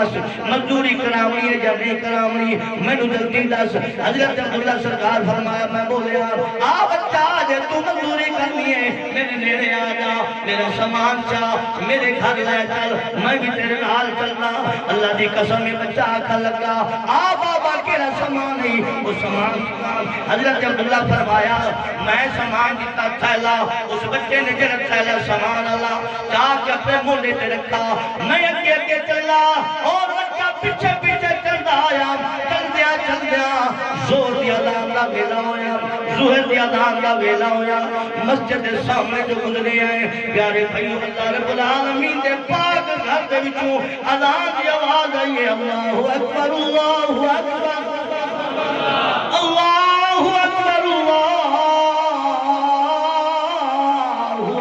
دس مزدوری کرامنی ہے یا نہیں کرامنی مینوں جلدی دس حضرت عبداللہ سرکار فرمایا میں بولیا آ بچہ جے تو مزدوری کرنی ہے میرے نیڑے آ جا میرا سامان چاہ میرے گھر لے چل میں بھی تیرے نال چلنا اللہ دی قسم میں بچہ آکھا لگا آ بابا کیڑا سامان ہی وہ سامان حضرت عبداللہ فرمایا میں سامان دیتا تھیلا اس بچے نے جنت تھیلا سامان اللہ چاہ کے اپنے مولے تے رکھا میں اگے اگے چلا اور بچہ پیچھے پیچھے چلتا آیا چل دیا زور دی اذان دا ویلا ہویا ظہر دی اذان دا ویلا ہویا مسجد دے سامنے جو گزرے آئے پیارے بھائیو اللہ رب العالمین دے پاک گھر دے وچوں اذان دی آواز آئی ہے اللہ اکبر اللہ اکبر اللہ اکبر اللہ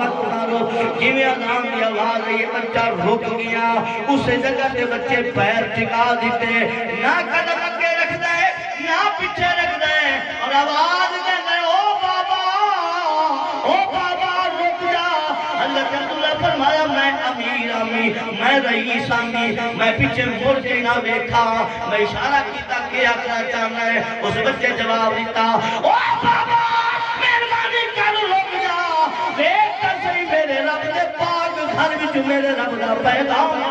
اکبر جی اذان دی آواز آئی ہے بچہ رک گیا اس جگہ دے بچے پیر ٹکا دیتے نہ قدم اگے رکھ دے نہ پیچھے رکھ دے اور آواز دے دے او بابا رک جا حضرت عبداللہ فرمایا میں امیر آمی میں رئیس آمی میں پیچھے مڑ کے نہ دیکھا میں اشارہ کیتا کیا کرنا چاہنا ہے اس بچے جواب دیتا او بابا مہربانی کر رک جا دیکھ کر صحیح میرے رب دے پاک گھر وچ میرے رب دا پیغام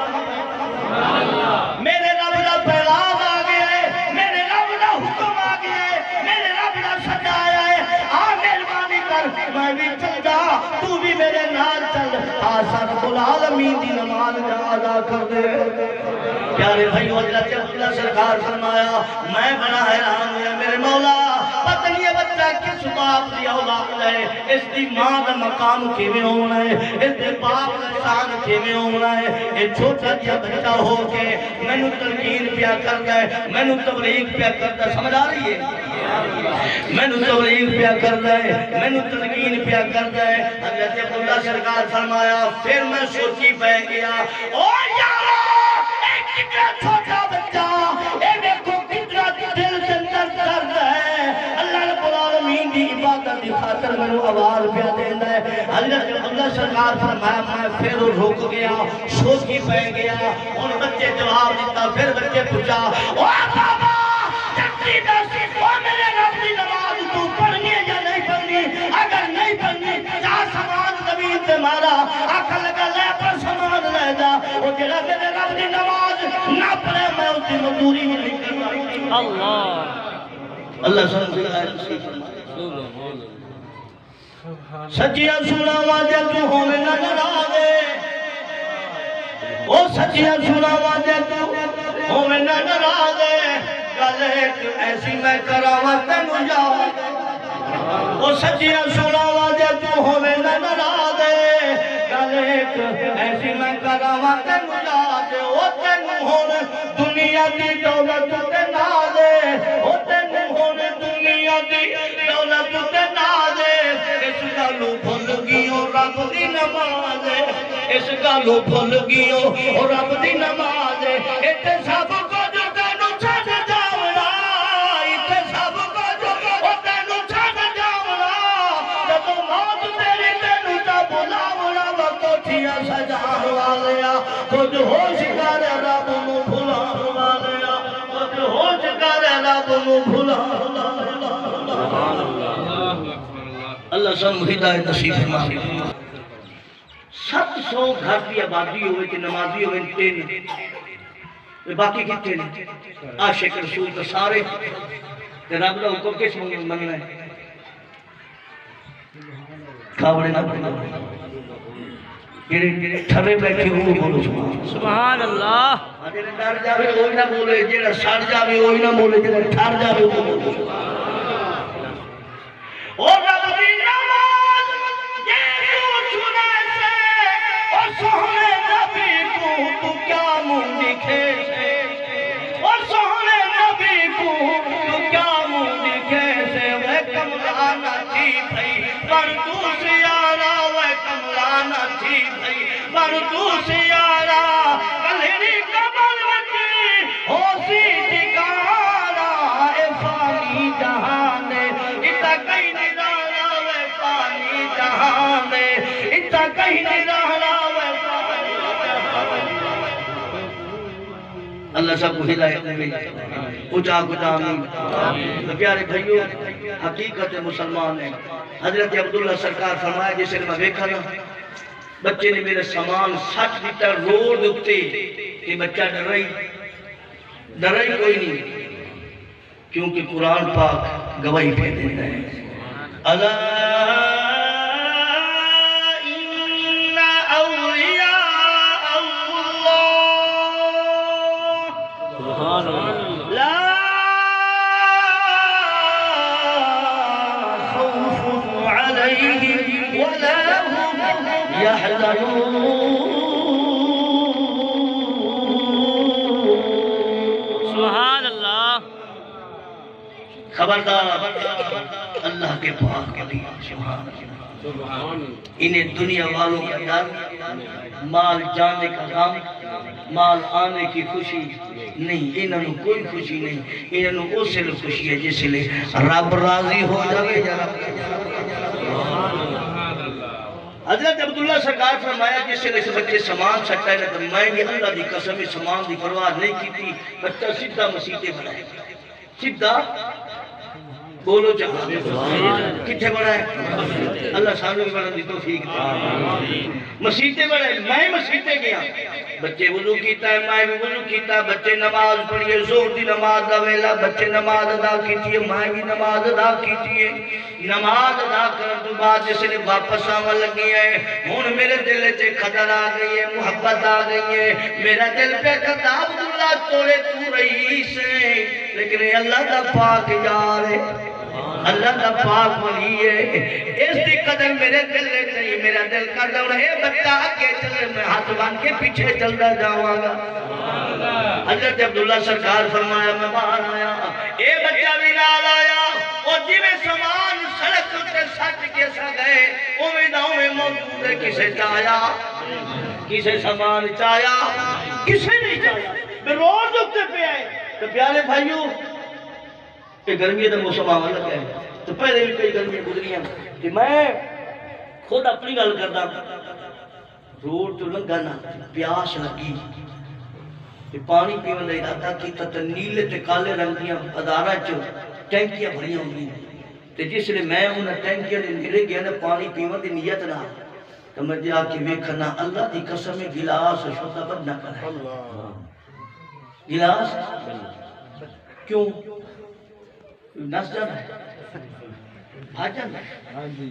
میرے رب دا پیغام آ گیا ہے میرے رب دا حکم آ گیا ہے میرے رب دا سجا آیا ہے آ مہربانی کر میں بھی چل جا تو بھی میرے نال چل آسا رب العالمین دی نماز جا ادا کر دے پیارے بھائیو حضرت عبداللہ سرکار فرمایا میں بڑا حیران ہوا میرے مولا پتہ نہیں بچہ کس باپ دی اولاد ہے اس دی ماں دا مقام کیویں ہونا ہے اس دے باپ دا شان کیویں ہونا ہے اے چھوٹا جہا بچہ ہو کے مینوں تلقین پیا کردا ہے مینوں تبلیغ پیا کردا سمجھ آ رہی ہے مینوں تبلیغ پیا کردا ہے مینوں تلقین پیا کردا ہے حضرت عبداللہ سرکار فرمایا پھر میں سوچی پہ گیا او یارو اے کتنا چھوٹا بچہ اے دیکھو کتنا دل سے درد ہے اللہ رب العالمین دی عبادت دی خاطر میں آواز پیا دیندا ہے حضرت عبداللہ سرکار فرمایا میں پھر رک گیا سوچی پہ گیا ان بچے جواب دیتا پھر بچے پوچھا او بابا جلدی دس او میرے رب دی نماز تو پڑھنی ہے یا نہیں پڑھنی اگر نہیں پڑھنی جا سامان زمین تے مارا آکھا لگا لے پر سامان لے جا او جڑا میرے رب دی نماز نہ پڑھے میں اس کی مزدوری میں نہیں کرتا اللہ اللہ سچیاں سنا واجہ تو ہونے نہ نرازے او سچیاں سنا واجہ تو ہونے نہ نرازے گل ایک ایسی میں کراواں تینوں یاد او سچیاں سنا واجہ تو ہونے نہ نرازے گل ایک ایسی میں کراواں تینوں یاد او تینوں ہونے دنیا دی دولت تے نازے او تینوں ہونے دنیا دی دولت تے نازے اس گالو بھول گیوں رب دی نماز اس گالو بھول گیوں رب دی نماز ایتھے سب کچھ تینوں چھڈ جاونا ایتھے سب کچھ تینوں چھڈ جاونا جدوں موت تیری تینوں تا بلاونا وا کوٹھیاں سجاون والیا کچھ ہوش کر رب نوں بھلاون والیا کچھ ہوش کر رب نوں بھلاون اللہ سب ہدایت نصیب فرمائے 700 گھر کی آبادی ہوئے کہ نمازی ہوئے تین باقی کتنے ہیں عاشق رسول کا سارے رب کا حکم کس منگنا ہے کھاوڑے نہ پڑھنا ٹھرے بیٹھے ہوئے بولو سبحان اللہ ڈر جاوے وہی نہ بولے جیڑا سڑ جاوے وہی نہ بولے جیڑا ٹھر جاوے وہ بولو اور رب دی نماز یہ کیوں چھنے سے اور سونے نبی کو تو کیا منہ دکھے سے اور سونے نبی کو تو کیا منہ دکھے سے وہ کملانا تھی بھئی پر دوسری آرہ وہ کملانا تھی بھئی پر دوسری آرہ کلہری قبر وچی ہو سی ٹھکانا اے فانی جہانے اتھا کہیں نہیں رہنا وے فانی جہانے اتھا کہیں نہیں رہنا وے فانی جہانے اللہ سب کو ہدایت دے اچھا کچھ آمین۔ تو پیارے بھائیو حقیقت مسلمان ہے۔ حضرت عبداللہ سرکار فرمایا جسے میں دیکھا نا بچے نے میرے سامان سچ دیتا روڈ اٹھتے کہ بچہ ڈرائی کوئی نہیں کیونکہ قرآن پاک گواہی پہ دیتا ہے الا ان اولیاء اللہ سبحان اللہ لا خوف علیہم ولا هم يحزنون سبحان اللہ خبردار اللہ کے پاک کے لیے سبحان اللہ انہیں دنیا والوں کا ڈر مال جانے کا غم مال آنے کی خوشی نہیں انہوں کوئی خوشی نہیں انہوں اس سے خوشی ہے جس لئے رب راضی ہو جائے حضرت عبداللہ سرکار فرمایا جس سے اس بچے سامان سکتا ہے تو میں بھی اللہ دی قسم سامان دی پرواہ نہیں کی تھی بچہ سیدھا مسیطے بڑھائے سیدھا بولو جہاں کتھے بڑھائے اللہ سانو بھی بڑھن دی توفیق دی مسیطے بڑھائے میں مسیطے گیا بچے وضو کیتا ہے میں بھی وضو کیتا ہے بچے نماز پڑھئے زور دی نماز دا ویلا بچے نماز ادا کیتی ہے میں بھی نماز ادا کیتی ہے نماز ادا کرن تو بعد جس نے واپس آوان لگی ہے ہون میرے دل سے قدر آ گئی ہے محبت آ گئی ہے میرا دل پہ کہتا عبداللہ توڑے تو رئیس ہے لیکن اللہ کا پاک یار ہے اللہ کا پاک ولی ہے اس دی قدر میرے دل نے چاہیے میرا دل کر دوں اے بچہ آگے چلے میں ہاتھ بان کے پیچھے چلتا جاؤں گا حضرت عبداللہ سرکار فرمایا میں باہر آیا اے بچہ بھی نال آیا اور جی میں سامان سڑک اتے سٹ کے سا گئے امیدوں میں موجود ہے کسے چاہیا کسے سامان چاہیا کسے نہیں چاہیا میں روز اتے پہ آئے تو پیارے بھائیو کہ گرمی دا موسم آوان لگا ہے تو پہلے بھی کئی گرمیاں گزری ہیں کہ میں خود اپنی گل کرتا روڈ تو لگا نا پیاس لگی پانی پیون دا ارادہ کیتا تو نیلے تے کالے رنگ دیاں ادارہ چو ٹینکیاں بھریاں ہوئی تے جس لئے میں انہاں ٹینکیاں نے نیلے گیا نا پانی پیون دی نیت نہ تو میں جا کے ویکھنا اللہ دی قسم گلاس شدہ بد نہ کرے گلاس کیوں نس جانا ہے بھاج جانا ہے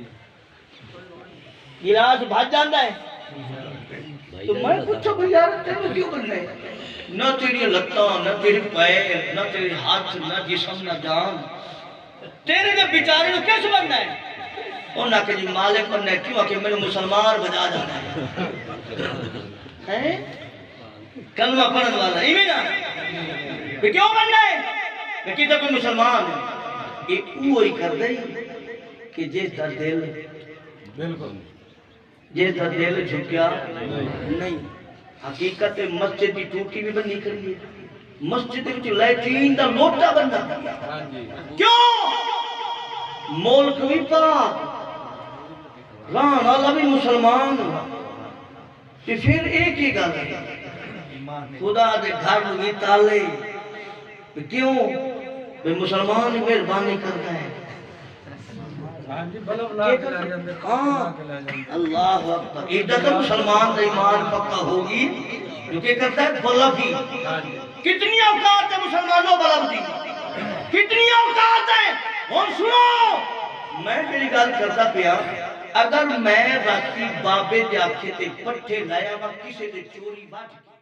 گلاس بھاج جانا ہے تو میں پوچھا بھئی یار تیرے کیوں بننا ہے نہ تیری لتاں نہ تیری پیر نہ تیری ہاتھ نہ جسم نہ جان تیرے کے بیچارے کو کیسے بننا ہے انہاں کہ جی مالک بننا ہے کیوں کہ میرے مسلمان بجا جانا ہے کلمہ پڑھن والا ایویں نا کہ کیوں بننا ہے کہ کیتا کوئی مسلمان ہے یہ وہی کر دے کہ جس کا دل جس کا دل جھکیا نہیں حقیقت مسجد کی ٹوٹی بھی بنی کریے مسجد کی لیٹرین دا لوٹا بننا کیوں ملک بھی پاک ران اللہ بھی مسلمان کہ پھر ایک ہی گل ہے خدا دے گھر بھی تالے کیوں بے مسلمان مہربانی کرتا ہے اللہ اکبر ایڈا تو مسلمان دا ایمان پکا ہوگی جو کہ کرتا ہے بلب ہی کتنی اوقات ہے مسلمانوں بلب دی کتنی اوقات ہے ہم سنو میں میری گال کرتا پیا اگر میں راتی بابے دے آکھے تے پٹھے لایا وقت کسے دے چوری بات